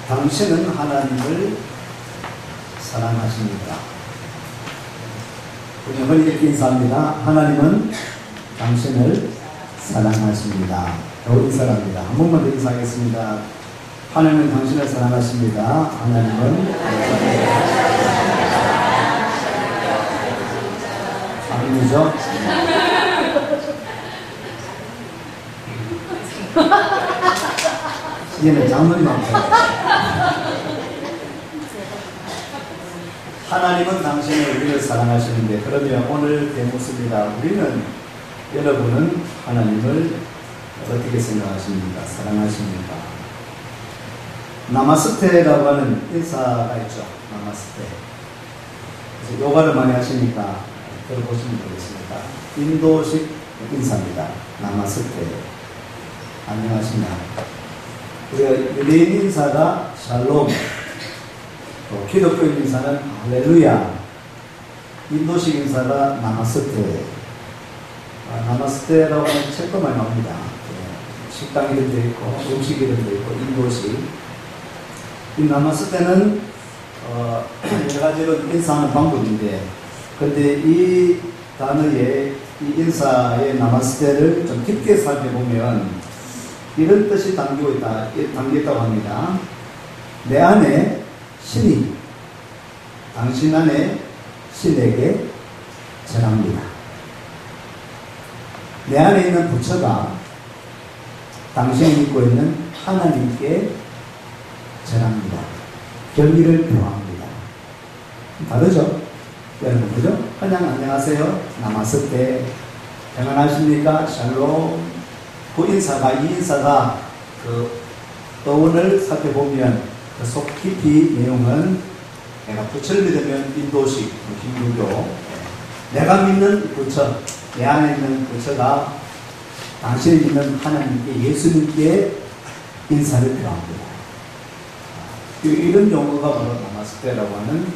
당신은 하나님을 사랑하십니까? 우리 어머니 이렇게 인사합니다. 하나님은 당신을 사랑하십니다. 더 인사합니다. 한 번만 더 인사하겠습니다. 하나님은 당신을 사랑하십니다. 하나님은 아니죠? 얘는 장모님만 하나님은 당신을 우리를 사랑하시는데, 그러면 오늘 대목입니다. 여러분은 하나님을 어떻게 생각하십니까? 사랑하십니까? 나마스테라고 하는 인사가 있죠. 나마스테. 그래서 요가를 많이 하시니까 들어보시면 되겠습니다. 인도식 인사입니다. 나마스테. 안녕하십니까? 우리가 유대인 인사가 샬롬, 또 기독교인 인사는 할렐루야, 인도식 인사가 나마스테. 나마스테라고 하는 책도 많이 나옵니다. 식당 이름도 있고 음식 이름도 있고 인도식. 이 나마스테는 여러 가지로 인사하는 방법인데, 근데 이 단어의 이 인사의 나마스테를 좀 깊게 살펴보면 이런 뜻이 담겨있다고 합니다. 내 안에 신이 당신 안에 신에게 절합니다. 내 안에 있는 부처가 당신이 믿고 있는 하나님께 절합니다. 경의를 표합니다. 다르죠? 여러분, 그죠? 그냥 안녕하세요, 나마스테, 평안하십니까, 샬롬. 이 인사가 그 어원을 살펴보면 그 속 깊이 내용은, 내가 부처를 믿으면 인도식, 힌두교, 내가 믿는 부처, 내 안에 있는 부처가 당신이 믿는 하나님께, 예수님께 인사를 표합니다. 이런 용어가 바로 나마스테라고 하는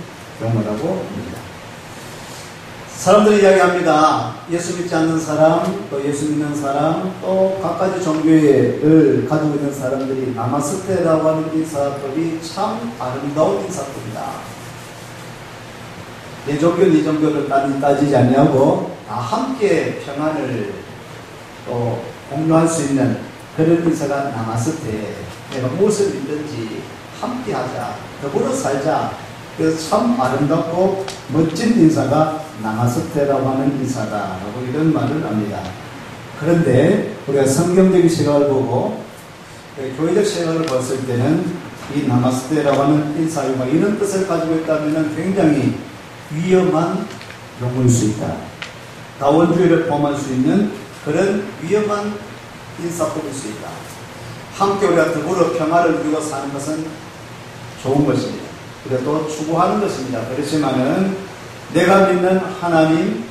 용어라고 합니다. 사람들이 이야기합니다. 예수 믿지 않는 사람, 또 예수 믿는 사람, 또 각가지 종교를 가지고 있는 사람들이 나마스테라고 하는 인사법이 참 아름다운 인사법이다. 내 종교, 네 종교를 따지지 아니하고 다 함께 평안을 또 공유할 수 있는 그런 인사가 나마스테. 내가 무엇을 믿든지 함께 하자, 더불어 살자. 그래서 참 아름답고 멋진 인사가 나마스테라고 하는 인사다라고 이런 말을 합니다. 그런데 우리가 성경적인 시각을 보고 교회적 시각을 봤을 때는 이 나마스테라고 하는 인사가 이런 뜻을 가지고 있다면 굉장히 위험한 용어일 수 있다. 다원주의를 포함할 수 있는 그런 위험한 인사법일 수 있다. 함께 우리가 더불어 평화를 누리고 사는 것은 좋은 것입니다. 그래도 추구하는 것입니다. 그렇지만은 내가 믿는 하나님,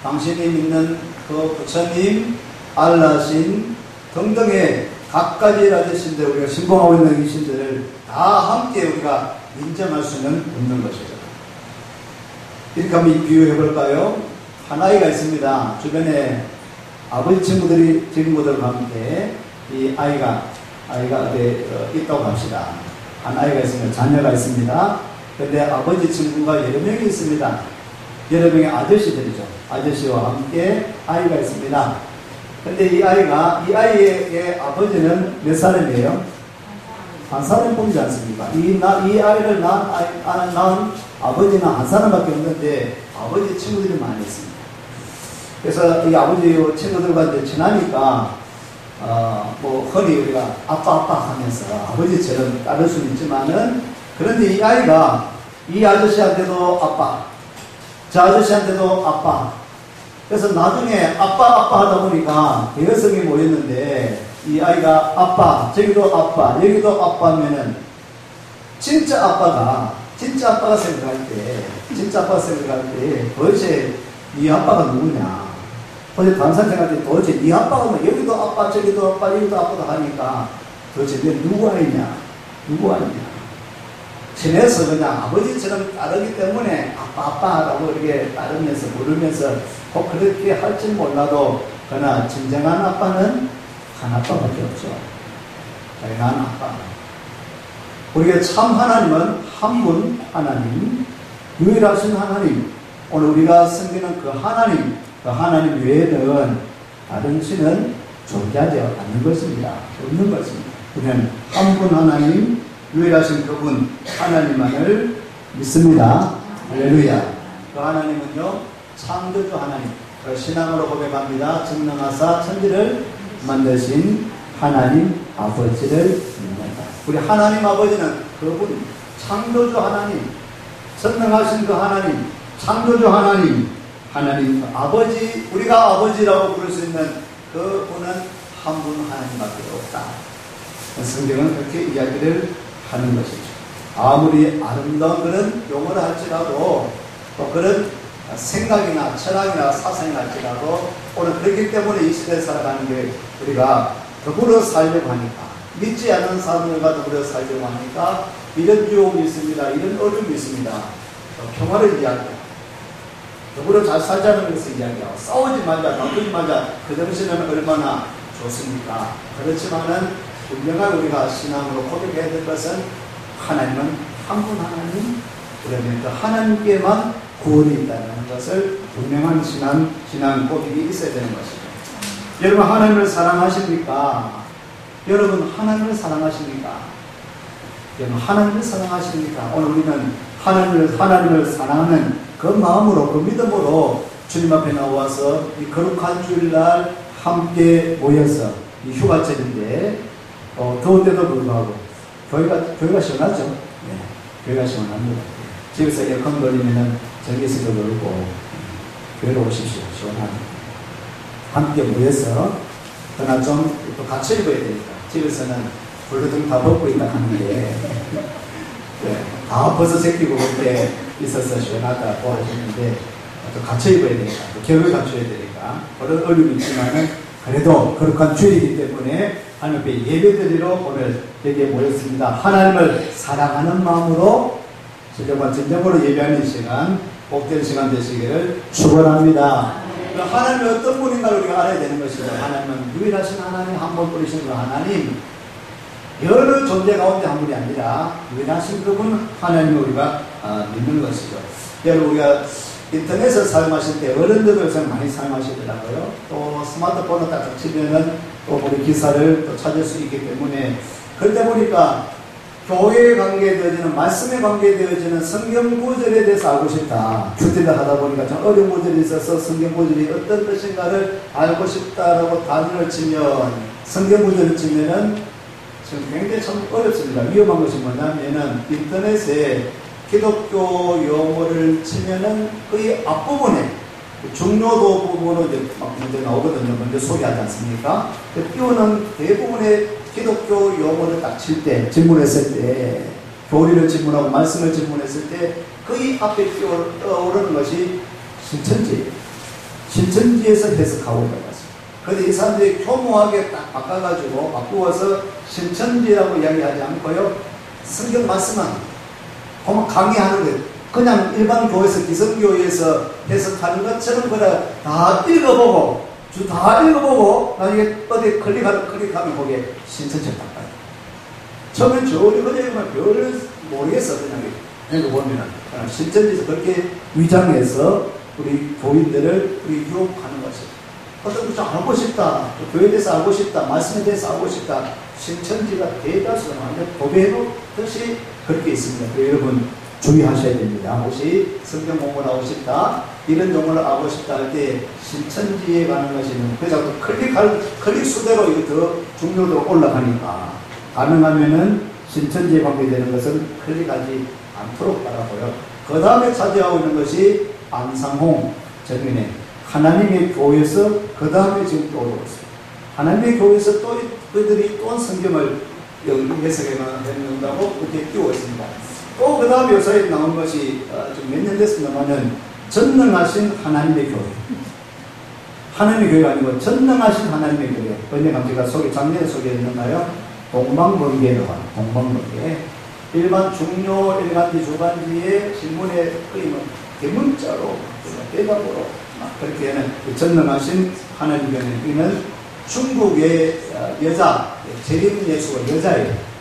당신이 믿는 그 부처님, 알라신 등등의 각가지 라지신들, 우리가 신봉하고 있는 이 신들을 다 함께 우리가 인정할 수는 없는 것이죠. 이렇게 한번 비유해 볼까요? 한 아이가 있습니다. 주변에 아버지 친구들과 함께 이 아이가 어디에 있다고 합시다. 한 아이가 있으면 자녀가 있습니다. 근데 아버지 친구가 여러 명이 있습니다. 여러 명의 아저씨들이죠. 아저씨와 함께 아이가 있습니다. 근데 이 아이의 아버지는 몇 사람이에요? 한 사람 보이지 않습니까? 이 아이를 낳은 아버지는 한 사람밖에 없는데 아버지 친구들이 많이 있습니다. 그래서 이 아버지 친구들과 이제 친하니까 흔히 우리가 아빠 하면서 아버지처럼 따를 수는 있지만은, 그런데 이 아이가 이 아저씨한테도 아빠, 저 아저씨한테도 아빠. 그래서 나중에 아빠 하다 보니까 대여성이 모였는데, 이 아이가 아빠, 저기도 아빠, 여기도 아빠면은 진짜 아빠가 생각할 때 도대체 네 아빠가 누구냐? 도대체 다른 사람 생각할 때 도대체 네 아빠가 뭐, 여기도 아빠, 저기도 아빠, 여기도 아빠다 하니까 도대체 내 누구 아이냐? 친해서 그냥 아버지처럼 따르기 때문에 아빠라고 이렇게 따르면서 부르면서 꼭 그렇게 할지 몰라도, 그러나 진정한 아빠는 한 아빠밖에 없죠. 난 아빠. 우리가 참 하나님은 한 분 하나님, 유일하신 하나님. 오늘 우리가 섬기는 그 하나님 외에는 다른 신은 존재하지 않는 것입니다. 없는 것입니다. 우리는 한 분 하나님, 유일하신 그분 하나님만을 믿습니다. 할렐루야. 그 하나님은요, 창조주 하나님. 신앙으로 고백합니다. 전능하사 천지를 만드신 하나님 아버지를 믿는다. 우리 하나님 아버지는 그분 창조주 하나님, 전능하신 그 하나님, 창조주 하나님, 하나님 아버지, 우리가 아버지라고 부를 수 있는 그 분은 한 분 하나님밖에 없다. 성경은 그렇게 이야기를 하는 것이죠. 아무리 아름다운 그런 용어를 할지라도 또 그런 생각이나 철학이나 사상이 할지라도 오늘 그렇기 때문에 이 시대에 살아가는 게 우리가 더불어 살려고 하니까, 믿지 않는 사람들과 더불어 살려고 하니까 이런 유혹이 있습니다. 이런 어려움이 있습니다. 평화를 이야기하고 더불어 잘 살자는 것을 이야기하고 싸우지 말자, 다투지 말자. 그 정신은 얼마나 좋습니까? 그렇지만은 분명한 우리가 신앙으로 고백해야 될 것은 하나님은 한 분 하나님, 그러면 그 하나님께만 구원이 있다는 것을 분명한 신앙 고백이 있어야 되는 것이죠. 여러분 하나님을 사랑하십니까? 여러분 하나님을 사랑하십니까? 여러분 하나님을 사랑하십니까? 오늘 우리는 하나님을 사랑하는 그 마음으로, 그 믿음으로 주님 앞에 나와서 이 거룩한 주일날 함께 모여서 이 휴가철인데 더운데도 불구하고 교회가 시원하죠? 네, 교회가 시원합니다. 집에서 에어컨 돌리면은 전기세도 돌고 교회로 오십시오. 시원합니다. 함께 모여서 그러나 좀 또 갖춰 입어야 되니까 집에서는 불러등 다 벗고 있다 하는데 네, 다 벗어 제끼고 그때 있어서 시원하다고 하시는데 또 갖춰 입어야 되니까 또 교회 갖춰야 되니까 그런 어려움이 있지만은 그래도 거룩한 주일이기 때문에 하나님 앞에 예배드리러 오늘 여기에 모였습니다. 하나님을 사랑하는 마음으로 진정으로 예배하는 시간, 복된 시간 되시기를 축원합니다. 하나님이 어떤 분인가를 우리가 알아야 되는 것이죠. 하나님은 유일하신 하나님, 한 번 뿌리신 그 하나님, 여러 존재 가운데 한 분이 아니라 유일하신 그분 하나님을 우리가 믿는 것이죠. 여러분 우리가 인터넷을 사용하실 때 어른들도 요새 많이 사용하시더라고요. 또 스마트폰을 딱 치면은 또 우리 기사를 또 찾을 수 있기 때문에, 그러다 보니까 교회에 관계되어지는, 말씀에 관계되어지는 성경 구절에 대해서 알고 싶다. 큐티를 하다 보니까 좀 어려운 구절이 있어서 성경 구절이 어떤 뜻인가를 알고 싶다라고 단어를 치면, 성경 구절을 치면은 지금 굉장히 참 어렵습니다. 위험한 것이 뭐냐면은 인터넷에 기독교 용어를 치면은 거의 앞부분에 중요도 부분으로 이제 막 먼저 나오거든요. 먼저 소개하지 않습니까? 띄우는 대부분의 기독교 용어를 딱 칠 때, 질문했을 때, 교리를 질문하고 말씀을 질문했을 때 거의 앞에 떠오르는 것이 신천지. 신천지에서 해석하고 있는 것입니다. 그런데 이 사람들이 교묘하게 딱 바꾸어서 신천지라고 이야기하지 않고요, 성경 말씀만 강의하는 거예요. 그냥 일반 교회에서, 기성교회에서 해석하는 것처럼 그래 다 읽어보고 나중에 어디 클릭하면 거기에 신천지를 딱 봐요. 처음엔 저리 그냥 별을 모르겠어. 그냥 보면은 신천지에서 그렇게 위장해서 우리 교인들을 유혹하는 것이죠. 어떤 것좀 알고 싶다, 교회에 대해서 알고 싶다, 말씀에 대해서 알고 싶다, 신천지가 대다수가 완전 도배로 뜻이 그렇게 있습니다. 여러분 주의하셔야 됩니다. 혹시 성경 공부를 하고 싶다, 이런 용어를 알고 싶다 할 때 신천지에 가는 것이면 그래서 클릭 수대로 이거 더 중요도가 올라가니까 가능하면은 신천지에 관계되는 것은 클릭하지 않도록 바라고요. 그 다음에 차지하고 있는 것이 안상홍 전인의 하나님의 교회에서 그 다음에 지금 또 오고 있습니다. 하나님의 교회에서 또 그들이 또 성경을 해석해 놓는다고 그렇게 띄우고 있습니다. 또 그 다음에 요사에 나온 것이 좀 몇 년 됐습니다만은 전능하신 하나님의 교회. 하나님의 교회가 아니고 전능하신 하나님의 교회. 언젠가 제가 작년에 소개했는가요? 동방번개로 가는 동방번개. 일반 중요 일간지 주간지의 신문에 거의 대문자로 대답으로 그렇게 하는 전능하신 하나님의 교회는 중국의 여자 재림 예수가 여자예요.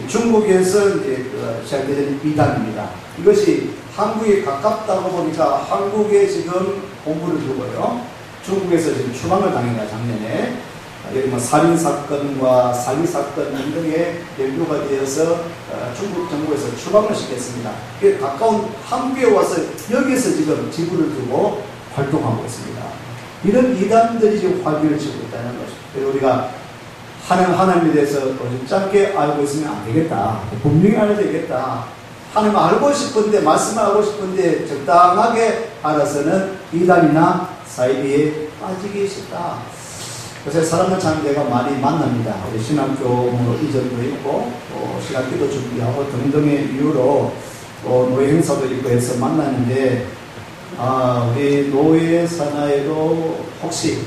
중국에서 이제 시작되는 이단입니다. 이것이 한국에 가깝다고 보니까 한국에 지금 공부를 두고요. 중국에서 지금 추방을 당했다, 작년에. 여기 뭐 살인사건과 사기사건 등등의 연루가 되어서 중국 정부에서 추방을 시켰습니다. 가까운 한국에 와서 여기서 지금 지부를 두고 활동하고 있습니다. 이런 이단들이 지금 활기를 치고 있다는 것입니다. 그래서 우리가 하나님에 대해서 짧게 알고 있으면 안 되겠다. 분명히 알아야 되겠다. 하나님 알고 싶은데, 말씀을 알고 싶은데 적당하게 알아서는 이단이나 사이비에 빠지기 쉽다. 그래서 사람들 참 내가 많이 만납니다. 우리 신학교 이전도 있고, 신학기도 준비하고 등등의 이유로 노예 행사도 있고 해서 만나는데, 우리 노예 산하에도 혹시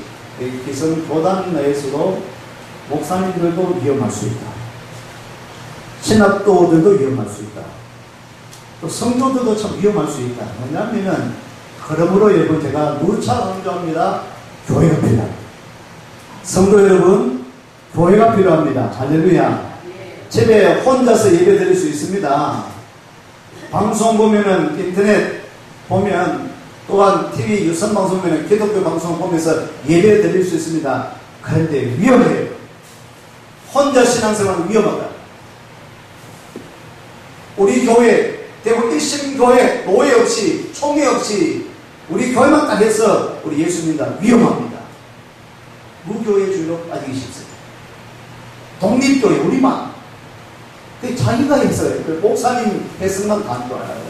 기성 교단 내에서도 목사님들도 위험할 수 있다. 신학도들도 위험할 수 있다. 또 성도들도 참 위험할 수 있다. 왜냐하면 그러므로 여러분 제가 누차 강조합니다. 교회가 필요합니다. 성도 여러분, 교회가 필요합니다. 할렐루야. 집에 혼자서 예배 드릴 수 있습니다. 방송 보면은, 인터넷 보면, 또한 TV 유선 방송 보면, 기독교 방송 보면서 예배 드릴 수 있습니다. 그런데 위험해요. 혼자 신앙생활은 위험하다. 우리 교회, 대구 일심교회 노예 없이, 총회 없이 우리 교회만 딱 해서 우리 예수 믿는다. 위험합니다. 무교회주의로 빠지기 쉽습니다. 독립교회 우리만 자기가 해서 목사님 해석만 다 줄 알아요.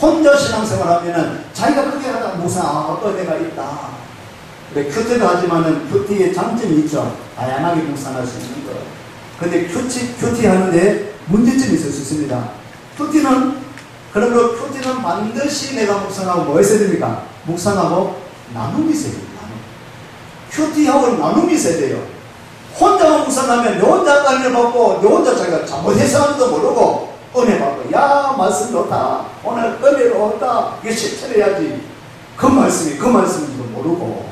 혼자 신앙생활하면은 자기가 그렇게 하다 무사 은혜가 있다. 그래 큐티도 하지만은 큐티의 장점이 있죠. 다양하게 묵상할 수 있는 거. 근데 큐티 하는데 문제점이 있을 수 있습니다. 그러므로 큐티는 반드시 내가 묵상하고 뭐 했어야 됩니까? 묵상하고 나눔이 있어야 됩니다. 큐티하고 나눔이 있어야 돼요. 혼자만 묵상하면 너 혼자 은혜 받고 너 혼자 자기가 잘못해서 하는지도 모르고 은혜 받고 야 말씀 좋다 오늘 은혜로 왔다 이게 실천해야지 그 말씀인지도 모르고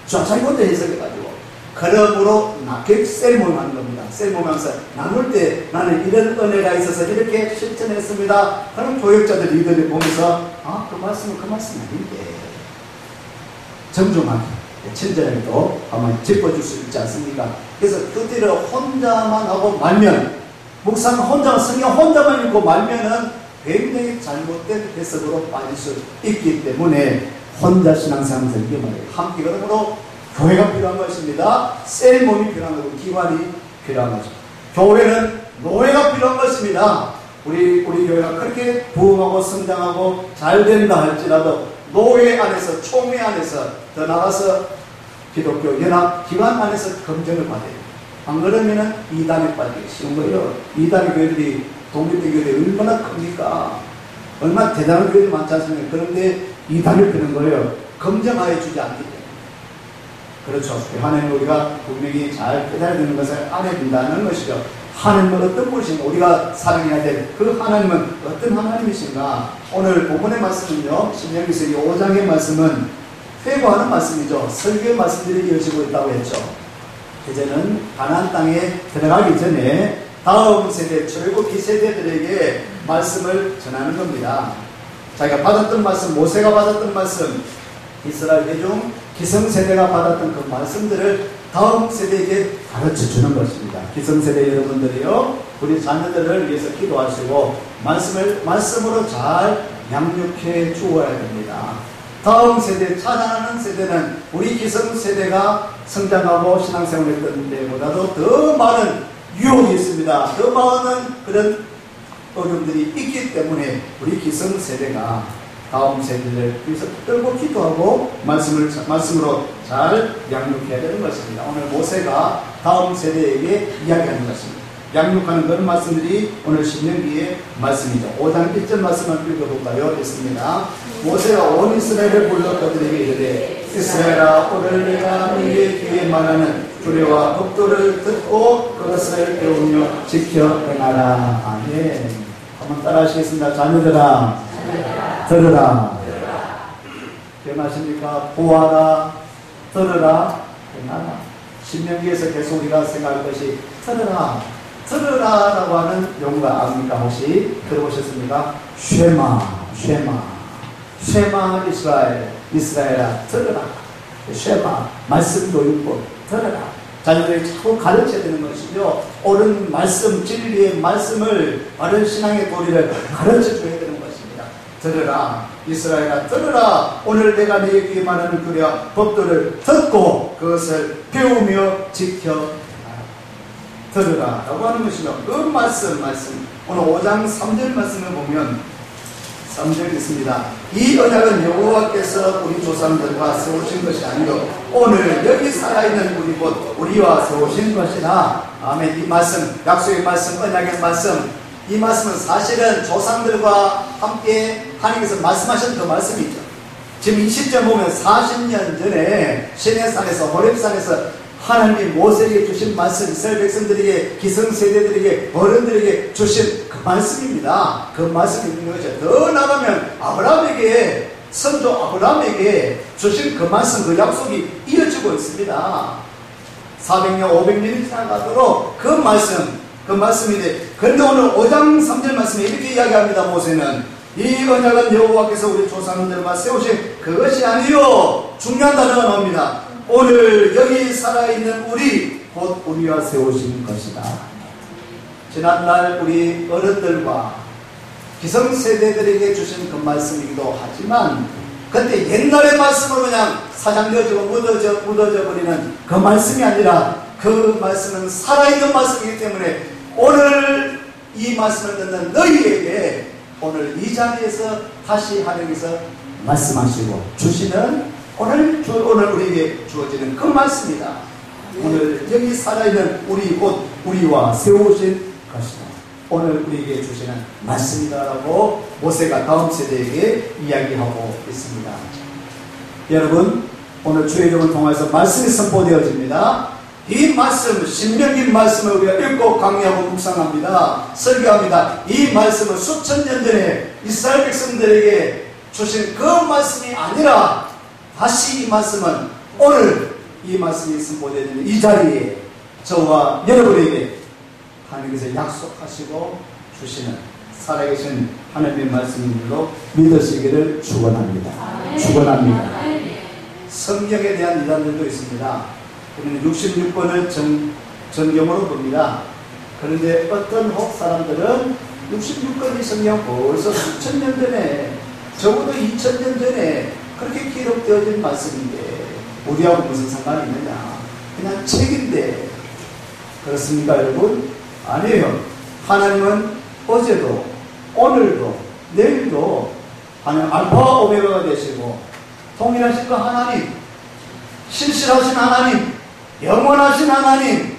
자기 혼자 해석해가지고 그러므로 셀모임 하는 겁니다. 셀모임하면서 나눌 때 나는 이런 은혜가 있어서 이렇게 실천했습니다. 그럼 교역자들 리더들이 보면서 그 말씀은 그 말씀 아닌데 정중하게 친절하게도 한번 짚어줄 수 있지 않습니까? 그래서 큐티를 혼자만 하고 말면 묵상 혼자 성경 혼자만 읽고 말면은 굉장히 잘못된 해석으로 빠질 수 있기 때문에 혼자 신앙생활에서 위험해요. 함께 그러므로 교회가 필요한 것입니다. 셀 몸이 필요한 거고 기관이 필요한 거죠. 교회는 노예가 필요한 것입니다. 우리 교회가 그렇게 부흥하고 성장하고 잘 된다 할지라도 노예 안에서 총회 안에서 더 나가서 기독교 연합 기관 안에서 검증을 받아야 돼요. 안 그러면은 이단에 빠지기 쉬운 거예요. 이단의 교회들이 독립된 교회들이 얼마나 큽니까? 얼마나 대단한 교회들이 많지 않습니까? 그런데 이단을 피는 거예요. 검증하여 주지 않기 때문에. 그렇죠. 하나님 우리가 분명히 잘 깨달아야 되는 것을 안 해준다는 것이죠. 하나님은 어떤 분이신가? 우리가 사랑해야 될 그 하나님은 어떤 하나님이신가? 오늘 본문의 말씀은요. 신명기서 5장의 말씀은 회고하는 말씀이죠. 설교의 말씀들이 이어지고 있다고 했죠. 이제는 가나안 땅에 들어가기 전에 다음 세대, 출애굽기 세대들에게 말씀을 전하는 겁니다. 자기가 받았던 말씀, 모세가 받았던 말씀, 이스라엘 회중 기성세대가 받았던 그 말씀들을 다음 세대에게 가르쳐주는 것입니다. 기성세대 여러분들이요, 우리 자녀들을 위해서 기도하시고 말씀으로 잘 양육해 주어야 됩니다. 다음 세대, 찾아나는 세대는 우리 기성세대가 성장하고 신앙생활을 했던 때보다도 더 많은 유혹이 있습니다. 더 많은 그런 어려움들이 있기 때문에 우리 기성세대가 다음 세대를 위해서 떨고 기도하고 말씀으로 잘 양육해야 되는 것입니다. 오늘 모세가 다음 세대에게 이야기하는 것입니다. 양육하는 그런 말씀들이 오늘 신명기의 말씀이죠. 5장 1절 말씀을 읽어볼까요? 있습니다. 모세가 온 이스라엘을 불러 그들에게 이르되 이스라엘아 오늘 내가 너희의 귀에 말하는 규례와 법도를 듣고 그것을 배우며 지켜 행하라. 아멘. 한번 따라 하시겠습니다. 자녀들아 들으라. 기억나십니까? 보아라, 들으라, 행하라. 신명기에서 계속 우리가 생각할 것이 들으라. 들으라라고 하는 용어가 아닙니까? 혹시 들어보셨습니까? 쉐마 이스라엘아 들으라. 쉐마 말씀도 있고 들으라. 자녀들이 자꾸 가르쳐야 되는 것이죠. 옳은 말씀, 진리의 말씀을, 바른 신앙의 도리를 가르쳐줘야 되는 것입니다. 들으라. 이스라엘아 들으라. 오늘 내가 너에게 말하는 규례와 법도를 듣고 그것을 배우며 지켜 들으라 라고 하는 것이죠. 그 말씀 오늘 5장 3절 말씀을 보면 3절 있습니다. 이 언약은 여호와께서 우리 조상들과 세우신 것이 아니요 오늘 여기 살아있는 우리 곧 우리와 세우신 것이다. 아멘. 이 말씀, 약속의 말씀, 언약의 말씀, 이 말씀은 사실은 조상들과 함께 하나님께서 말씀하신 그 말씀이죠. 지금 이 시점 보면 40년 전에 시내산에서 호렙산에서 하나님이 모세에게 주신 말씀, 이스라엘 백성들에게, 기성세대들에게, 어른들에게 주신 그 말씀입니다. 그 말씀이 있는 거죠. 더 나가면 아브라함에게, 선조 아브라함에게 주신 그 말씀, 그 약속이 이어지고 있습니다. 400년, 500년이 지나가도록 그 말씀인데, 그런데 오늘 5장 3절 말씀에 이렇게 이야기합니다. 모세는 이 언약은 여호와께서 우리 조상들과 세우신 그것이 아니요, 중요한 단어가 나옵니다. 오늘 여기 살아있는 우리 곧 우리와 세우신 것이다. 지난날 우리 어른들과 기성세대들에게 주신 그 말씀이기도 하지만 그때 옛날의 말씀으로 그냥 사장되어지고 묻어져 버리는 그 말씀이 아니라 그 말씀은 살아있는 말씀이기 때문에 오늘 이 말씀을 듣는 너희에게 오늘 이 자리에서 다시 하나님께서 말씀하시고 주시는 오늘 우리에게 주어지는 그 말씀이다. 오늘 여기 살아있는 우리 곧 우리와 세우신 것이다. 오늘 우리에게 주시는 말씀이다라고 모세가 다음 세대에게 이야기하고 있습니다. 여러분, 오늘 주의 이름을 통해서 말씀이 선포되어집니다. 이 말씀, 신명기 말씀을 우리가 읽고 강의하고 묵상합니다. 설교합니다. 이 말씀은 수천 년 전에 이스라엘 백성들에게 주신 그 말씀이 아니라 다시 이 말씀은 오늘 이 말씀이 선포되는 이 자리에 저와 여러분에게 하나님께서 약속하시고 주시는 살아계신 하나님의 말씀인 줄로 믿으시기를 축원합니다. 축원합니다. 성경에 대한 이단들도 있습니다. 우리는 66권을 정경으로 봅니다. 그런데 어떤 혹 사람들은 66권이 성경 벌써 수천 년 전에, 적어도 2000년 전에 그렇게 기록되어진 말씀인데 우리하고 무슨 상관이 있느냐, 그냥 책인데. 그렇습니까 여러분? 아니에요. 하나님은 어제도 오늘도 내일도 하나님 알파와 오메가가 되시고 동일하신 그 하나님, 신실하신 하나님, 영원하신 하나님,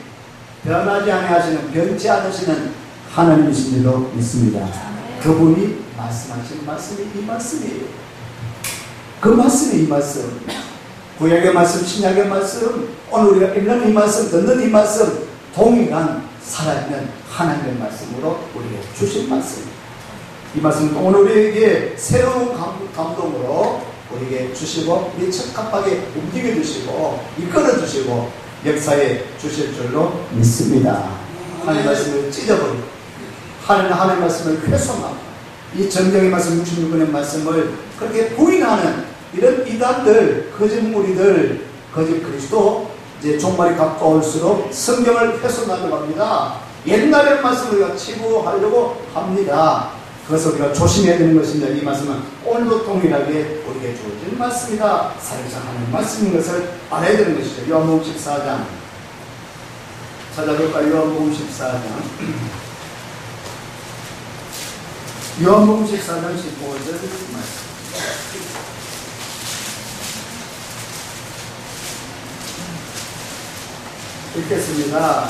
변하지 아니하시는, 변치 않으시는 하나님이신 줄로 믿습니다. 그분이 말씀하신 말씀이 이 말씀이에요. 그 말씀이 이 말씀, 구약의 말씀, 신약의 말씀, 오늘 우리가 읽는 이 말씀, 듣는 이 말씀, 동일한 살아있는 하나님의 말씀으로 우리에게 주신 말씀. 이 말씀은 오늘 우리에게 새로운 감동으로 우리에게 주시고 밀착합하게 움직여주시고 이끌어주시고 역사에 주실 줄로 믿습니다. 하나님의 말씀을 찢어버리고 하나님의 말씀을 훼손하고 이 정경의 말씀, 66권의 말씀을 그렇게 부인하는 이런 이단들, 거짓 무리들, 거짓 그리스도, 이제 종말이 가까울수록 성경을 훼손하려고 합니다. 옛날의 말씀을 우리가 치부하려고 합니다. 그래서 우리가 조심해야 되는 것입니다. 이 말씀은 오늘도 동일하게 우리에게 주어진 말씀이다. 살아계신 하나님의 말씀인 것을 알아야 되는 것이죠. 요한복음 14장 찾아볼까요? 요한복음 14장 요한복음 14장 15절 말씀. 읽겠습니다.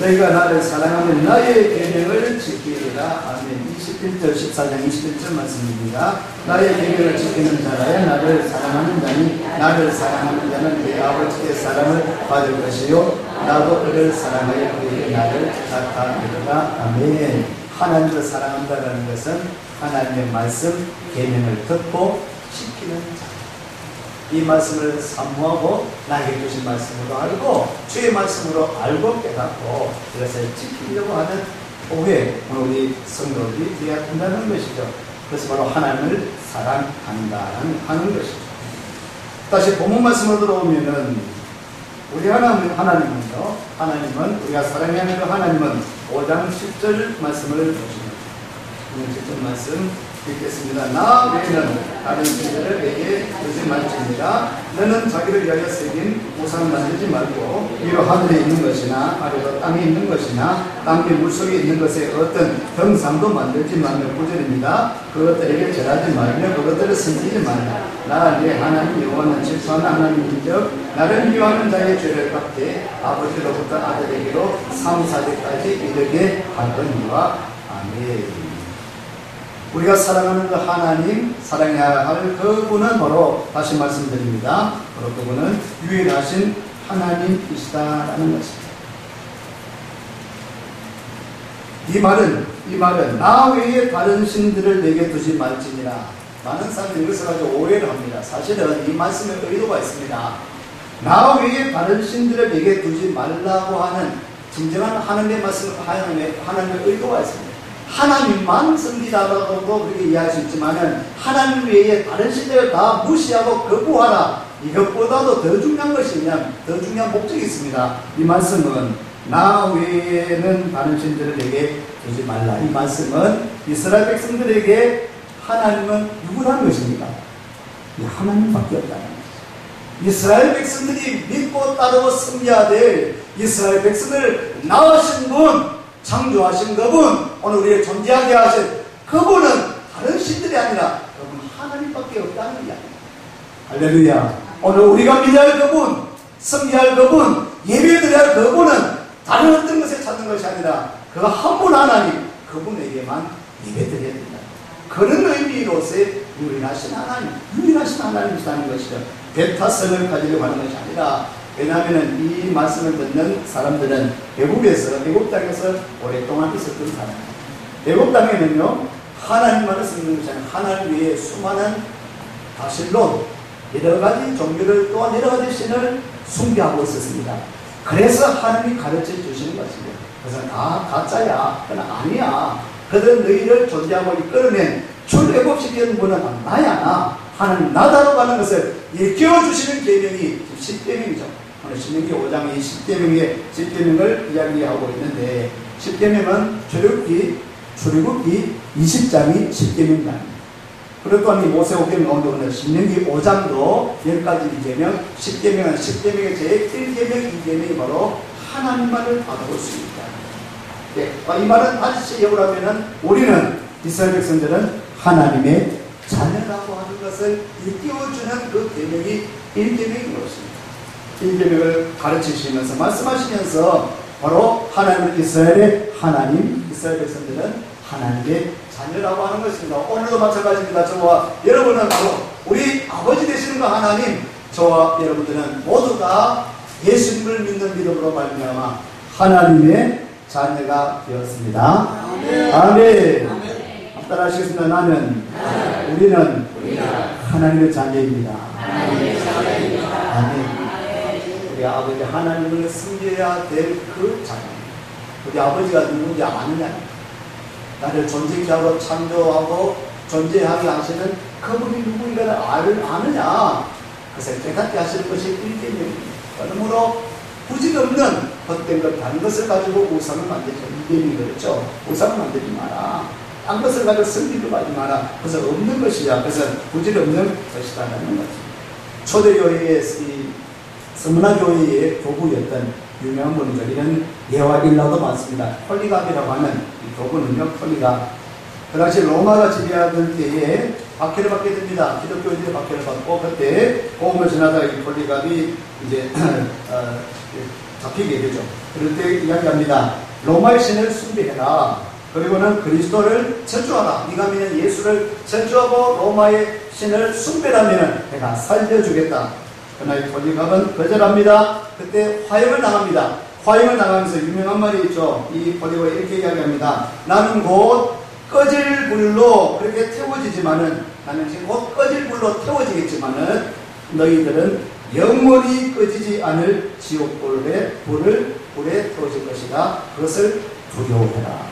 너희가 나를 사랑하면 나의 계명을 지키리라. 아멘. 21절 14장 21절 말씀입니다. 나의 계명을 지키는 자라야 나를 사랑하는 자니 나를 사랑하는 자는 내 아버지의 사랑을 받을 것이요 나도 그를 사랑하여 그에게 나를 나타내리라. 아멘. 하나님을 사랑한다는 것은 하나님의 말씀, 계명을 듣고 지키는 자. 이 말씀을 사모하고 나에게 주신 말씀으로 알고 주의 말씀으로 알고 깨닫고 그것을 지키려고 하는 오해, 우리 성도들이 되어야 한다는 것이죠. 그래서 바로 하나님을 사랑한다는 것이죠. 다시 본문 말씀으로 들어오면은 우리 하나님은요, 하나님은 우리가 사랑해야 하는 그 하나님은 5장 10절 말씀을 보시면 10절 말씀 읽겠습니다. 나 외에는 다른 신들을 내게 두지 말지니라. 너는 자기를 위하여 새긴 우상 만들지 말고 위로 하늘에 있는 것이나 아래로 땅에 있는 것이나 땅 위 물속에 있는 것에 어떤 형상도 만들지 말며 9절입니다. 그것들에게 절하지 말며 그것들을 섬기지 말라. 나 내 하나님 여호와는 질투하는 하나님인즉 나를 미워하는 자의 죄를 갚게 아버지로부터 아들에게로 3,4대까지 이르게 하거니와. 아멘. 우리가 사랑하는 그 하나님, 사랑해야 할 그분은 바로 다시 말씀드립니다. 바로 그분은 유일하신 하나님이시다라는 것입니다. 이 말은 나 외에 다른 신들을 내게 두지 말지니라. 많은 사람들이 이것을 가지고 오해를 합니다. 사실은 이 말씀에 의도가 있습니다. 나 외에 다른 신들을 내게 두지 말라고 하는 진정한 하나님의 말씀, 하나님의 의도가 있습니다. 하나님만 섬기다라고도 그렇게 이해할 수 있지만은 하나님 외에 다른 신들을 다 무시하고 거부하라. 이것보다도 더 중요한 것이 있냐면 더 중요한 목적이 있습니다. 이 말씀은 나 외에는 다른 신들을 내게 두지 말라. 이 말씀은 이스라엘 백성들에게 하나님은 누구라는 것입니까? 하나님밖에 없다는 것입니다. 이스라엘 백성들이 믿고 따르고 섬겨야 될 이스라엘 백성을 낳으신 분, 창조하신 그분, 오늘 우리를 존재하게 하신 그분은 다른 신들이 아니라 그분 하나님밖에 없다는 이야기입니다. 할렐루야. 오늘 우리가 믿어야 할 그분, 섬겨야 할 그분, 예배드려야 할 그분은 다른 어떤 것에 찾는 것이 아니라 그 한 분 하나님, 그분에게만 예배드려야 된다. 그런 의미로서의 유일하신 하나님이시다는 것이죠. 배타성을 가지려고 하는 것이 아니라, 왜냐하면 이 말씀을 듣는 사람들은 애국 땅에서 오랫동안 있었던 사람입니다. 애국 땅에는요, 하나님만을 섬기는 것이 아니라 하나님 외에 수많은 다실론, 여러 가지 종교를 또한 여러 가지 신을 숭배하고 있었습니다. 그래서 하나님이 가르쳐 주시는 것입니다. 그래서 다 가짜야. 그건 아니야. 그들은 너희를 존재하고 이끌어낸 출애굽시키는 분은 나야 나. 하나님 나다라고 하는 것을 일깨워주시는 계명이 10계명이죠. 오늘 신명기 5장 이 10계명을 이야기하고 있는데 10계명은 출애굽기 20장이 10계명입니다. 그리고 또한 이 모세오경 가운데 오늘 신명기 5장도 10가지 계명, 10계명은 10계명의 제1계명, 2계명이 바로 하나님만을 바라볼 수 있다. 네, 이 말은 다시 해보라면 우리는 이스라엘 백성들은 하나님의 자녀라고 하는 것을 일깨워주는 그 계명이 1계명인 것입니다. 1계명을 가르치시면서 말씀하시면서 바로 하나님은 이스라엘의 하나님, 이스라엘 백성들은 하나님의 자녀라고 하는 것입니다. 오늘도 마찬가지입니다. 저와 여러분은 바로 우리 아버지 되시는 그 하나님, 저와 여러분들은 모두 다 예수님을 믿는 믿음으로 말미암아 하나님의 자녀가 되었습니다. 아멘. 아멘. 따라하시겠습니다. 우리는 하나님의 자녀입니다. 아멘. 우리 아버지 하나님을 섬겨야 될 그 자녀. 우리 아버지가 누군지 아느냐? 나를 존재케 하고 창조하고 존재하게 하시는 그분이 누구인가를 아느냐? 그것을 깨닫게 하실 것이 1계명입니다. 그러므로 부질없는 헛된 것, 다른 것을 가지고 우상을 만들죠. 2계명이 그렇죠. 우상을 만들지 마라. 딴 것을 가지고 성질도 하지 마라. 그것은 없는 것이야. 그것은 부질없는 것이다라는 것입니다. 초대교회의 서문화교회의 교부였던 유명한 분이죠. 이런 예와 일라도 많습니다. 폴리갑이라고 하는 이 교부는요, 폴리갑. 그 당시 로마가 지배하던 때에 박해를 받게 됩니다. 기독교인들이 박해를 받고, 그때 복음을 전하다가 이 폴리갑이 이제 잡히게 되죠. 그럴 때 이야기합니다. 로마의 신을 숭배해라. 그리고는 그리스도를 절주하라. 네가 믿는 예수를 절주하고 로마의 신을 숭배하면 내가 살려주겠다. 그러나 이 폴리갑은 거절합니다. 그때 화형을 당합니다. 화형을 당하면서 유명한 말이 있죠. 이 폴리갑이 이렇게 이야기합니다. 나는 곧 꺼질 불로 그렇게 태워지지만은, 나는 지금 곧 꺼질 불로 태워지겠지만은 너희들은 영원히 꺼지지 않을 지옥불에 불에 떨어질 것이다. 그것을 두려워해라.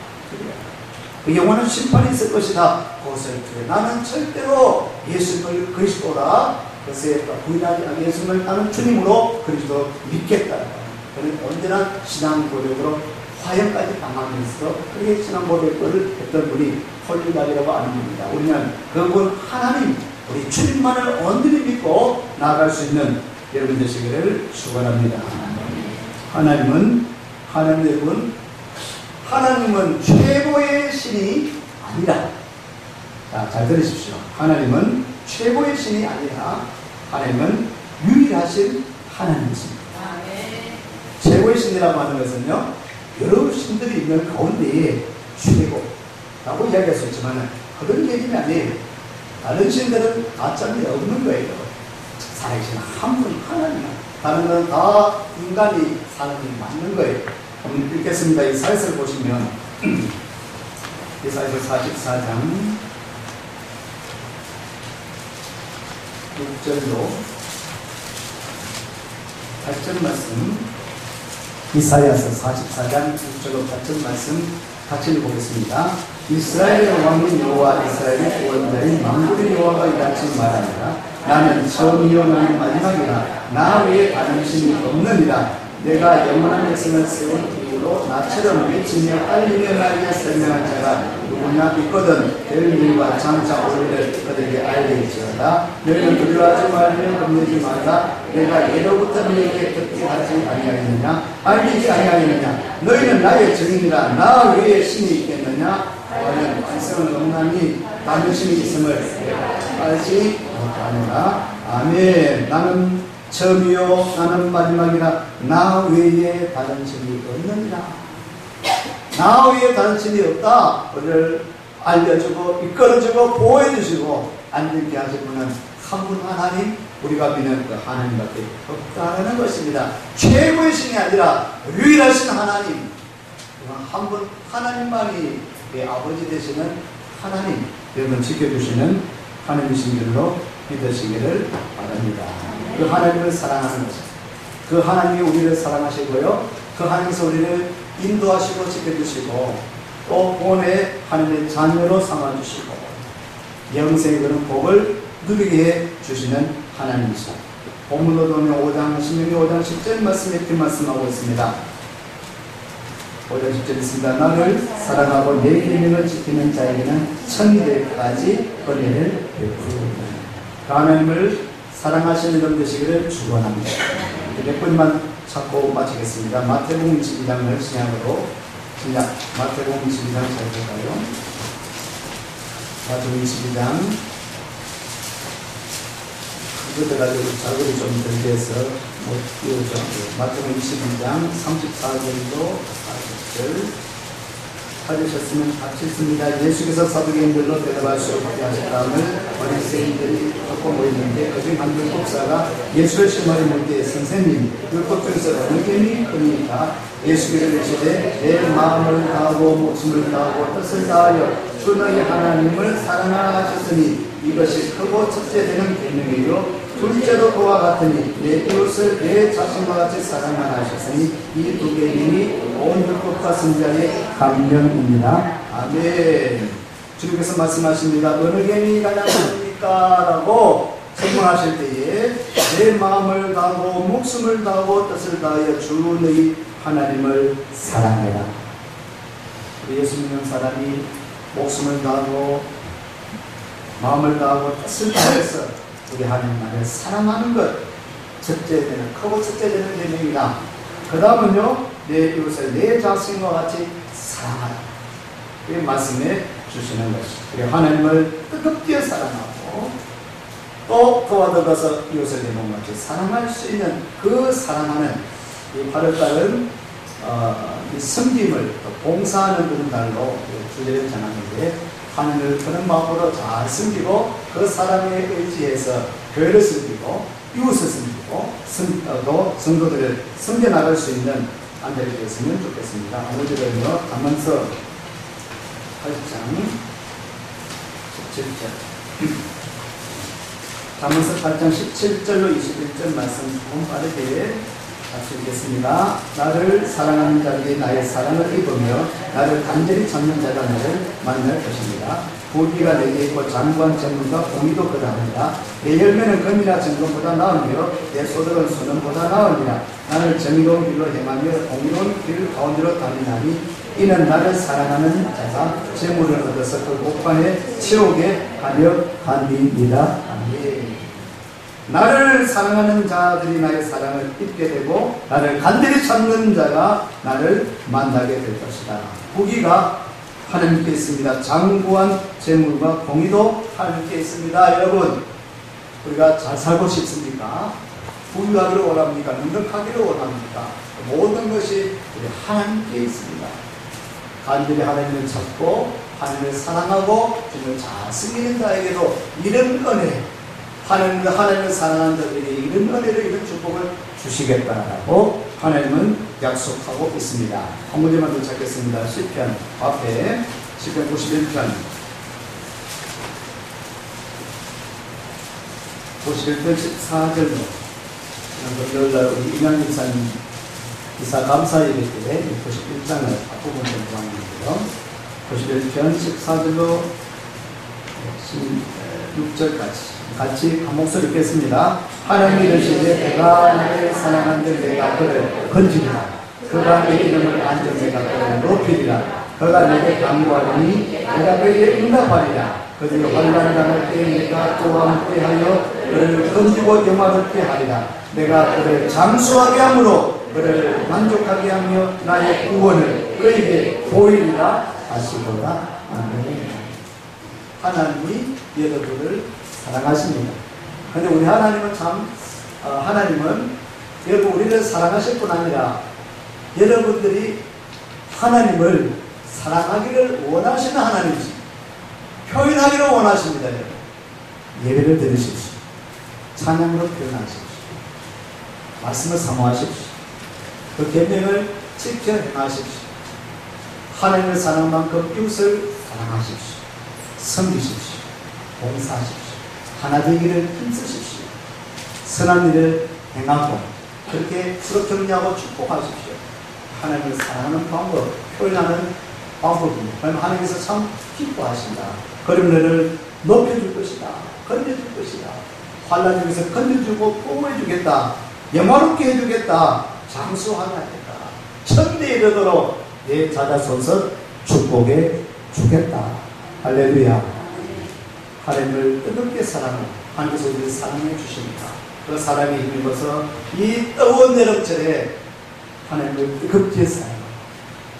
그 영원한 심판이 있을 것이다. 그것을 두려워. 나는 절대로 예수를 그리스도라. 그것에 부인하지 않고 예수를 나는 주님으로 그리스도 믿겠다. 그는 언제나 신앙 고백으로 화형까지 당하면서 그렇게 신앙 고백을 했던 분이 폴리다이라고 하는 분입니다. 우리는 그분 하나님, 우리 주님만을 온전히 믿고 나아갈 수 있는 여러분 되시기를 축원합니다. 하나님은 최고의 신이 아니라, 자, 잘 들으십시오. 하나님은 최고의 신이 아니라 하나님은 유일하신 하나님이십니다. 최고의 신이라고 하는 것은요, 여러 신들이 있는 가운데에 최고라고 이야기할 수 있지만 그런 얘기는 아니에요. 다른 신들은 가점이 없는 거예요. 살아계신 한 분 하나님, 다른 건 다 인간이 사람이 맞는 거예요. 한번 읽겠습니다. 이사야서를 보시면 이사야서 44장 6절로 8절 말씀, 이사야서 44장 6절로 8절 말씀 같이 읽어보겠습니다. 이스라엘의 왕인 여호와 이스라엘의 구원자인 만군의 여호와가 이같이 말하니라. 나는 처음이요 나는 마지막이라. 나 외에 다른 신이 없느니라. 내가 영원한 백성을 세운 이후로 나처럼 미치며 알리며 나에게 설명한 자가 누구냐 있거든. 델밀과 장차 오리를 그들에게 알릴지어다. 너희는 두려워하지 말며 겁내지 말라. 내가 예로부터 너희에게 듣게 하지 아니하였느냐, 알리지 아니하였느냐. 너희는 나의 증인이라. 나 외에 신이 있겠느냐. 너희는 백성은 없나니 다른 신이 있음을 알지 못하노라. 아멘. 나는 처음이요 나는 마지막이라. 나 외에 다른 신이 없느니라. 나 외에 다른 신이 없다. 그를 알려주고 이끌어주고 보호해주시고 안전케 하실 분은 한 분 하나님, 우리가 믿는 그 하나님밖에 없다는 것입니다. 최고의 신이 아니라 유일하신 하나님, 한 분 하나님만이 내 아버지 되시는 하나님, 여러분 지켜주시는 하나님이신 줄로 믿으시기를 바랍니다. 그 하나님을 사랑하는 것입니다. 그 하나님이 우리를 사랑하시고요, 그 하나님께서 우리를 인도하시고 지켜주시고 또 본의 하나님의 자녀로 삼아주시고 영생의 그런 복을 누리게 해주시는 하나님이시다. 본문으로 보면 5장, 신명기 5장 10절 말씀 이렇게 말씀하고 있습니다. 5장 10절 있습니다. 나를 사랑하고 내 계명을 지키는 자에게는 천이 될까지 은혜를 베푸리라. 하나님을 사랑하시는 분 되시기를 축원합니다. 몇 분만 찾고 마치겠습니다. 마태복음 22장을 시작으로 시작. 마태복음 22장 잘 볼까요? 마태복음 22장 그것들 가지고 자극이 좀 들게 해서 못 띄우죠. 마태복음 22장 34절로 40절 찾으셨으면 같이 있습니다. 예수께서 사두개인들로 대답하시고 받게 하실 다음을 바리새인들이 듣고 모였는데 그중 한 율법사가 예수를 실마리 물되 선생님, 율법 중에서 어느 점이 큽니까? 예수께서 이르시되 내 마음을 다하고 목숨을 다하고 뜻을 다하여 주 너희 하나님을 사랑하라 하셨으니 이것이 크고 첫째 되는 계명이요 둘째로 그와 같으니 내 이웃을 내 자신과 같이 사랑하라 하셨으니 이 두 계명이 온 율법과 선지자의 강령입니다. 아멘. 주님께서 말씀하십니다. 어느 계명이 가장 큽니까? 라고 설명하실 때에 내 마음을 다하고 목숨을 다하고 뜻을 다하여 주 너희 하나님을 사랑해라. 우리 예수 믿는 사람이 목숨을 다하고 마음을 다하고 뜻을 다해서 우리 하나님을 사랑하는 것, 첫째 되는, 크고 첫째 되는 계명이다. 그 다음은요, 내 이웃을 내 자신과 같이 사랑하라. 이게 말씀해 주시는 것이죠. 우리 하나님을 뜨겁게 사랑하고 또 그와 더불어서 이웃을 내 몸과 같이 사랑할 수 있는 그 사랑하는 이 8월달은 이 섬김을 봉사하는 그런 달로 주제를 정하는데 하나님을 그런 마음으로 잘 섬기고 그 사랑에 의지해서 교회를 섬기고 이웃을 섬기고 또 성도들을 섬겨나갈 수 있는 안들이 되었으면 좋겠습니다. 오늘은요 잠언서 80장 17절 잠언서 8장 17절로 21절 말씀 조금 빠르게 같이 읽겠습니다. 나를 사랑하는 자에게 나의 사랑을 입으며 나를 간절히 찾는 자가 나를 만날 것입니다. 부귀가 내게 있고 장구한 재물과 공의도 그러하니라. 내 열매는 금이나 정금보다 나으며 내 소득은 소금보다 나으니라. 나를 정의로운 길로 행하며 공의로운 길 가운데로 다니나니 이는 나를 사랑하는 자가 재물을 얻어서 그 곡간에 채우게 하려 함이니라. 아멘. 나를 사랑하는 자들이 나의 사랑을 입게 되고 나를 간절히 찾는 자가 나를 만나게 될 것이다. 부귀가 하나님께 있습니다. 장구한 재물과 공의도 하나님께 있습니다. 여러분, 우리가 잘 살고 싶습니까? 부유하기를 원합니까? 능력하기를 원합니까? 모든 것이 우리 하나님께 있습니다. 간절히 하나님을 찾고 하나님을 사랑하고 주님을 잘 섬기는 자에게도 이런 은혜, 하나님을 사랑하는 자들에게 이런 은혜를, 이런 축복을 주시겠다라고 하나님은 약속하고 있습니다. 한 문제만 더 찾겠습니다. 시편 앞에 시편 91편 14절로 지난번 우리 이명 기사님 기사 감사 예배 때 91장을 앞부분 공부하는데요. 91편 14절로 16절까지 같이 한 목소리 읽겠습니다. 하나님이 이르시되 그가 나를 사랑한들 내가 그를 건지리라. 그가 내 이름을 안전 내가 그를 높이리라. 그가 내게 간구하리니 내가 그에게 응답하리라. 그들이 환난을 당할 때 내가 그와 함께하여 그를 건지고 영화롭게 하리라. 내가 그를 장수하게 함으로 그를 만족하게 하며 나의 구원을 그에게 보이리라 하시도다. 아멘. 하나님이 여러분을 사랑하십니다. 그런데 우리 하나님은 하나님은 여러분 우리를 사랑하실 뿐 아니라 여러분들이 하나님을 사랑하기를 원하시는 하나님이십니다. 표현하기를 원하십니다. 여러분. 예배를 드리십시오. 찬양으로 표현하십시오. 말씀을 사모하십시오. 그 계명을 지켜 행하십시오. 하나님을 사랑한 만큼 이웃을 사랑하십시오. 섬기십시오. 봉사하십시오. 하나 되기를 힘쓰십시오. 선한 일을 행하고 그렇게 서로 격려하고 축복하십시오. 하나님을 사랑하는 방법, 표현하는 방법입니다. 그러면 하나님께서 참 기뻐하신다. 그러면을 높여줄 것이다. 건져줄 것이다. 환난 중에서 건져주고 보호해주겠다. 영화롭게 해주겠다. 장수하게 하겠다. 천대에 이르도록 내 자자손손 축복해 주겠다. 할렐루야. 하나님을 뜨겁게 사랑하고 하나님께서 우리를 사랑해 주십니다. 그 사랑에 힘입어서 이 뜨거운 여름철에 하나님을 뜨겁게 사랑하고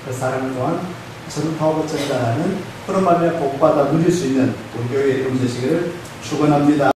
그 사랑을 또한 전파하고 전달하는 그런 마음에 복받아 누릴 수 있는 우리 교회의 이름 되시기를 축원합니다.